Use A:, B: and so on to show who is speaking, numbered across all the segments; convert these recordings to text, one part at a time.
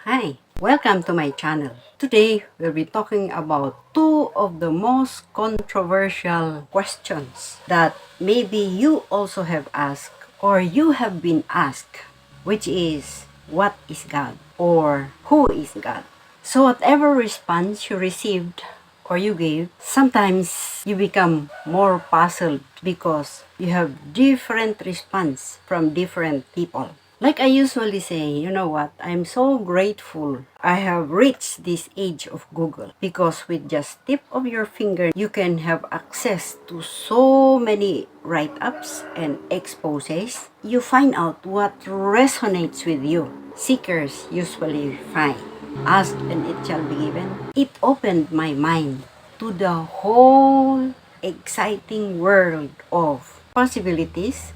A: Hi, welcome to my channel. Today, we'll be talking about two of the most controversial questions that maybe you also have asked or you have been asked, which is, what is God or who is God? So whatever response you received or you gave, sometimes you become more puzzled because you have different response from different people. Like I usually say, you know what, I'm so grateful I have reached this age of Google because with just tip of your finger, you can have access to so many write-ups and exposes. You find out what resonates with you. Seekers usually find. Ask and it shall be given. It opened my mind to the whole exciting world of possibilities,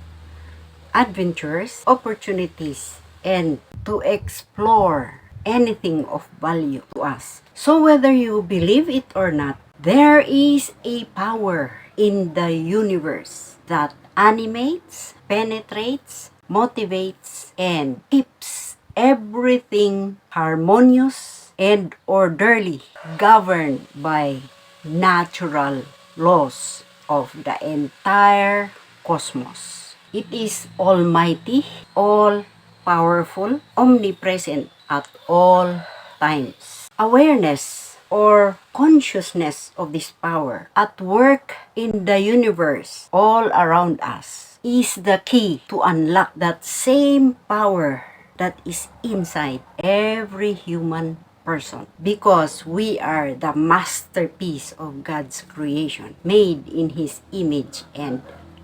A: adventures, opportunities, and to explore anything of value to us. So whether you believe it or not, there is a power in the universe that animates, penetrates, motivates, and keeps everything harmonious and orderly, governed by natural laws of the entire cosmos. It is almighty, all-powerful, omnipresent at all times. Awareness or consciousness of this power at work in the universe all around us is the key to unlock that same power that is inside every human person, because we are the masterpiece of God's creation, made in His image and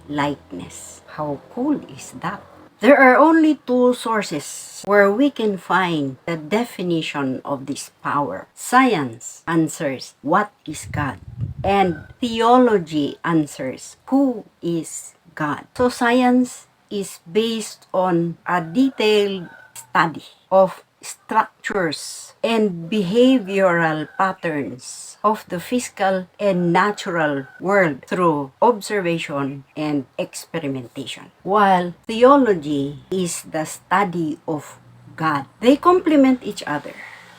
A: likeness. How cool is that? There are only two sources where we can find the definition of this power. Science answers, what is God? And theology answers, who is God? So science is based on a detailed study of structures and behavioral patterns of the physical and natural world through observation and experimentation. While theology is the study of God, they complement each other.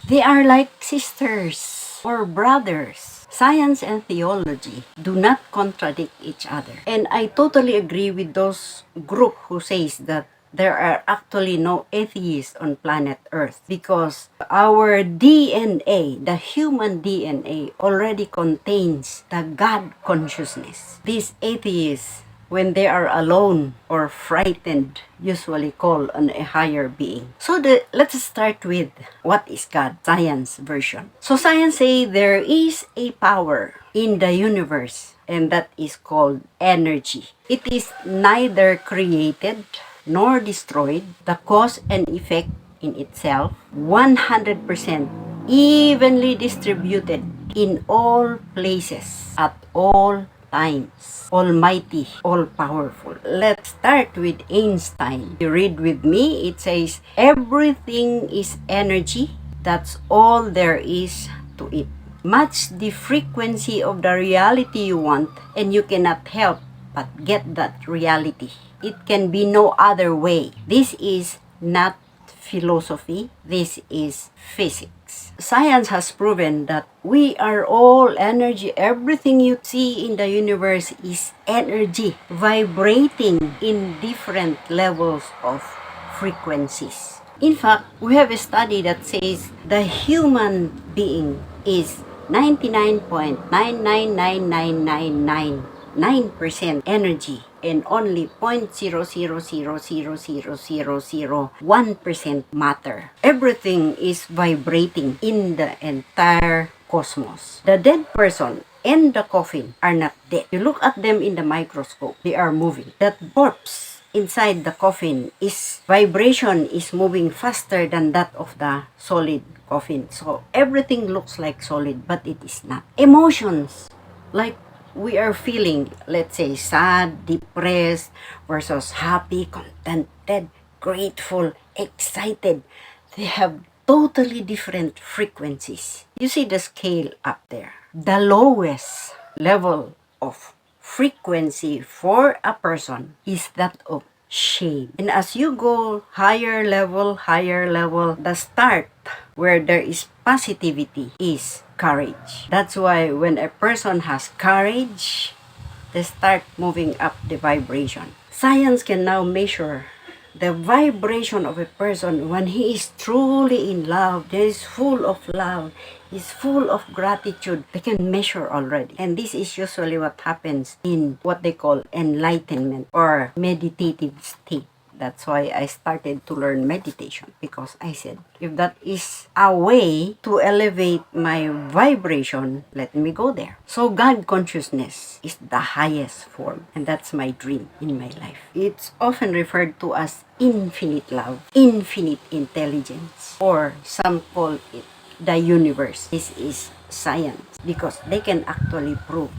A: They are like sisters or brothers. Science and theology do not contradict each other. And I totally agree with those group who says that there are actually no atheists on planet Earth because our DNA, the human DNA, already contains the God consciousness. These atheists, when they are alone or frightened, usually call on a higher being. So let's start with what is God, science version. So science say there is a power in the universe, and that is called energy. It is neither created nor destroyed. The cause and effect in itself, 100% evenly distributed in all places at all times. Almighty, all-powerful. Let's start with Einstein. You read with me, it says, everything is energy. That's all there is to it. Match the frequency of the reality you want, and you cannot help but get that reality. It can be no other way. This is not philosophy. This is physics. Science has proven that we are all energy. Everything you see in the universe is energy vibrating in different levels of frequencies. In fact, we have a study that says the human being is 99.9999999% energy and only 0.000000001% matter. Everything is vibrating in the entire cosmos. The dead person and the coffin are not dead. You look at them in the microscope, they are moving. That corpse inside the coffin is vibration is moving faster than that of the solid coffin. So everything looks like solid, but it is not. Emotions, like we are feeling, let's say, sad, depressed versus happy, contented, grateful, excited. They have totally different frequencies. You see the scale up there. The lowest level of frequency for a person is that of shame. And as you go higher level, the start where there is positivity is courage. That's why when a person has courage, they start moving up the vibration. Science can now measure the vibration of a person when he is truly in love. He is full of love. He's full of gratitude. They can measure already. And this is usually what happens in what they call enlightenment or meditative state. That's why I started to learn meditation, because I said, if that is a way to elevate my vibration, let me go there. So God consciousness is the highest form, and that's my dream in my life. It's often referred to as infinite love, infinite intelligence, or some call it the universe. This is science, because they can actually prove.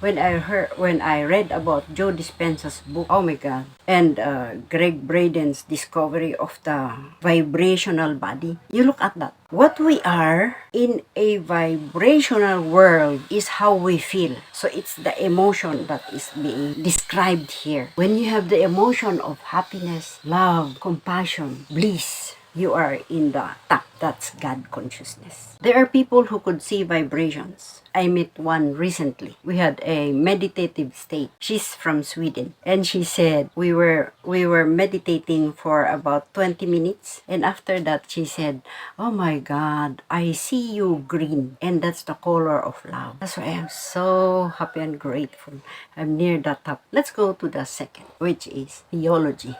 A: When I read about Joe Dispenza's book, oh my God, and Greg Braden's discovery of the vibrational body, you look at that. What we are in a vibrational world is how we feel. So it's the emotion that is being described here. When you have the emotion of happiness, love, compassion, bliss, you are in the top. That's God consciousness. There are people who could see vibrations. I met one recently. We had a meditative state. She's from Sweden, and she said we were meditating for about 20 minutes, and after that she said, "Oh my God, I see you green, and that's the color of love." That's why I'm so happy and grateful. I'm near the top. Let's go to the second, which is theology.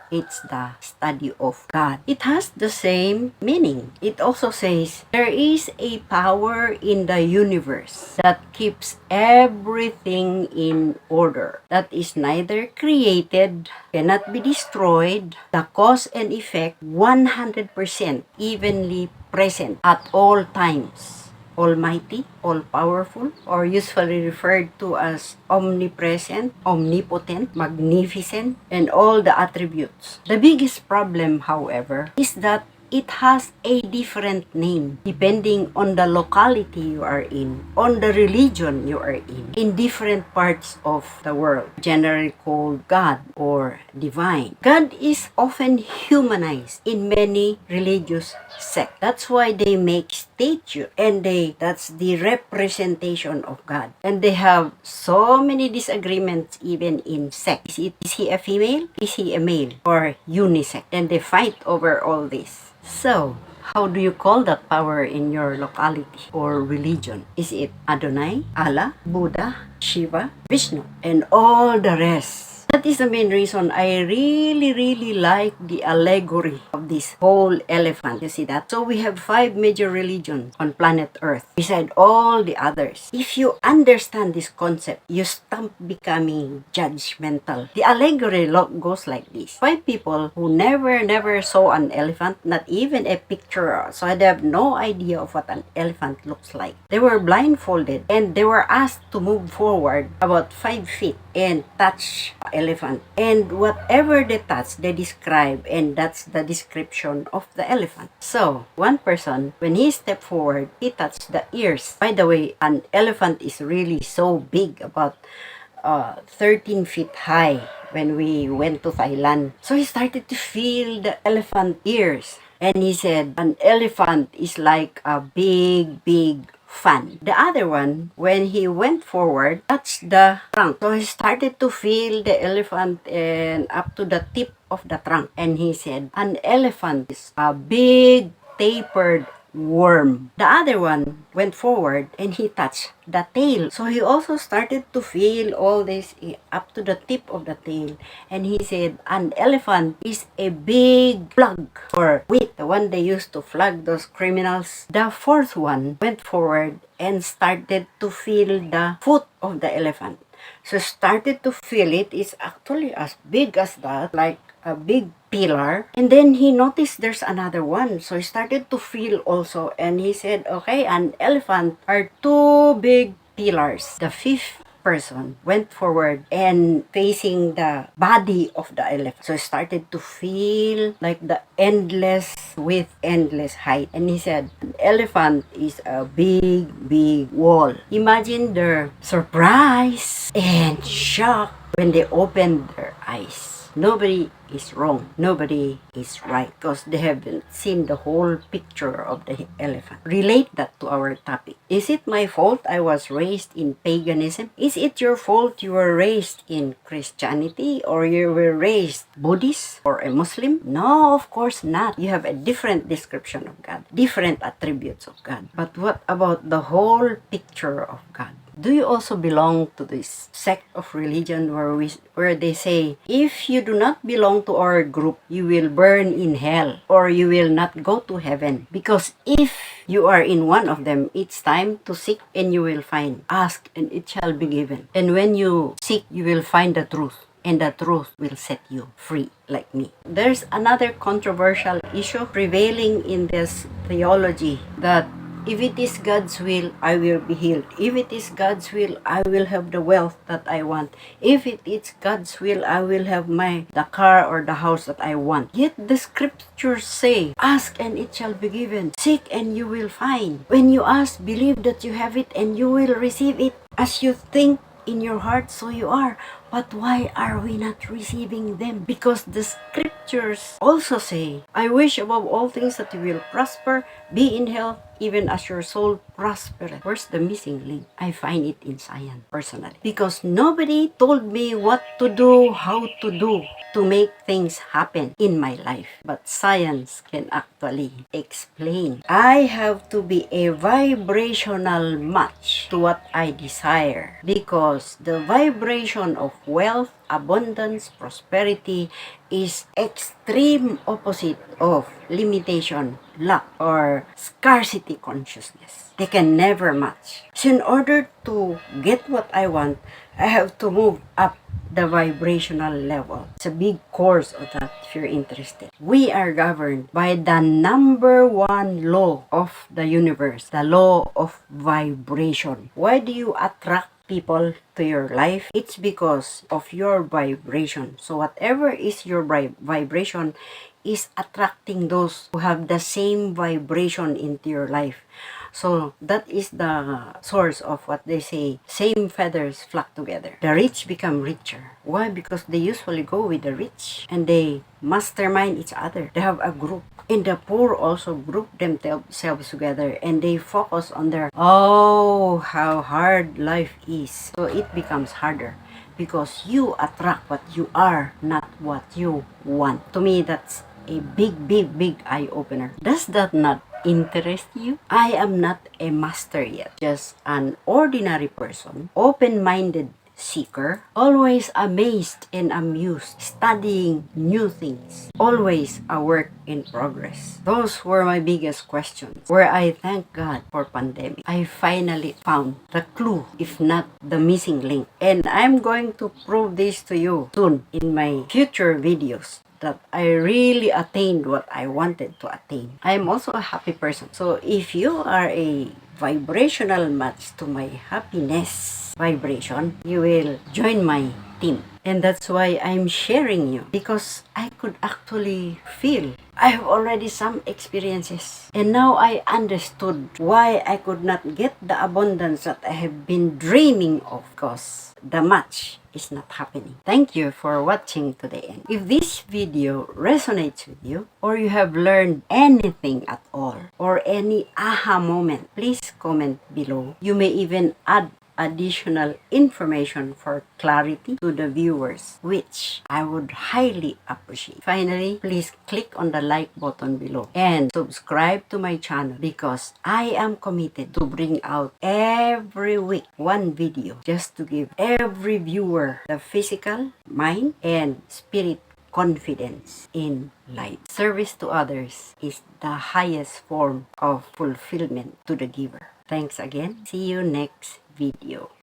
A: It's the study of God. It has the same meaning. It also says there is a power in the universe that keeps everything in order, that is neither created, cannot be destroyed, the cause and effect 100% evenly present at all times. Almighty, all-powerful, or usually referred to as omnipresent, omnipotent, magnificent, and all the attributes. The biggest problem, however, is that it has a different name depending on the locality you are in, on the religion you are in different parts of the world, generally called God or divine. God is often humanized in many religious sects. That's why they make statue, and that's the representation of God. And they have so many disagreements even in sex. Is he a female? Is he a male? Or unisex? And they fight over all this. So, how do you call that power in your locality or religion? Is it Adonai, Allah, Buddha, Shiva, Vishnu, and all the rest? That is the main reason I really like the allegory of this whole elephant. You see that? So we have 5 major religions on planet Earth, beside all the others. If you understand this concept, you stop becoming judgmental. The allegory goes like this. 5 people who never saw an elephant, not even a picture, so they have no idea of what an elephant looks like. They were blindfolded, and they were asked to move forward about 5 feet and touch elephant, and whatever they touch they describe, and that's the description of the elephant. So one person, when he stepped forward, he touched the ears. By the way, an elephant is really so big, about 13 feet high when we went to Thailand. So he started to feel the elephant ears, and he said an elephant is like a big fan. The other one, when he went forward, touched the trunk. So he started to feel the elephant and up to the tip of the trunk. And he said, an elephant is a big tapered worm. The other one went forward and he touched the tail. So he also started to feel all this up to the tip of the tail. And he said, an elephant is a big flug or whip, the one they used to flog those criminals. The fourth one went forward and started to feel the foot of the elephant. So started to feel it is actually as big as that, like a big pillar. And then he noticed there's another one. So he started to feel also, and he said, okay, an elephant are 2 big pillars. The fifth person went forward and facing the body of the elephant. So he started to feel like the endless width, endless height. And he said, an elephant is a big wall. Imagine their surprise and shock when they opened their eyes. because nobody is wrong, nobody is right, because they haven't seen the whole picture of the elephant. Relate that to our topic. Is it my fault I was raised in paganism? Is it your fault you were raised in Christianity, or you were raised Buddhist or a Muslim? No, of course not. You have a different description of God, different attributes of God. But what about the whole picture of God? Do you also belong to this sect of religion where they say, if you do not belong to our group, you will burn in hell, or you will not go to heaven? Because if you are in one of them, it's time to seek and you will find. Ask and it shall be given. And when you seek, you will find the truth, and the truth will set you free, like me. There's another controversial issue prevailing in this theology, that if it is God's will, I will be healed. If it is God's will, I will have the wealth that I want. If it is God's will, I will have the car or the house that I want. Yet the scriptures say, ask and it shall be given. Seek and you will find. When you ask, believe that you have it and you will receive it. As you think in your heart, so you are. But why are we not receiving them? Because the scriptures also say, I wish above all things that you will prosper, be in health, even as your soul prospereth. Where's the missing link? I find it in science, personally. Because nobody told me what to do, how to do, to make things happen in my life. But science can actually explain. I have to be a vibrational match to what I desire. Because the vibration of wealth, abundance, prosperity is extreme opposite of limitation, lack, or scarcity consciousness. They can never match. So in order to get what I want, I have to move up the vibrational level. It's a big course of that if you're interested. We are governed by the number one law of the universe, the law of vibration. Why do you attract people to your life? It's because of your vibration. So whatever is your vibration is attracting those who have the same vibration into your life. So that is the source of what they say, same feathers flock together. The rich become richer. Why? Because they usually go with the rich and they mastermind each other. They have a group. And the poor also group themselves together and they focus on their, oh, how hard life is. So it becomes harder because you attract what you are, not what you want. To me, that's a big eye-opener. Does that not interest you? I am not a master yet, just an ordinary person, open-minded seeker, always amazed and amused, studying new things, always a work in progress. Those were my biggest questions, where I thank God for pandemic. I finally found the clue, if not the missing link. And I'm going to prove this to you soon in my future videos, that I really attained what I wanted to attain. I am also a happy person. So if you are a vibrational match to my happiness vibration, you will join my team. And that's why I'm sharing you, because I could actually feel I have already some experiences. And now I understood why I could not get the abundance that I have been dreaming of, because the match is not happening. Thank you for watching to the end. If this video resonates with you, or you have learned anything at all, or any aha moment, please comment below. You may even add additional information for clarity to the viewers, which I would highly appreciate. Finally, please click on the like button below and subscribe to my channel, because I am committed to bring out every week one video, just to give every viewer the physical, mind, and spirit confidence in life. Service to others is the highest form of fulfillment to the giver. Thanks again. See you next video.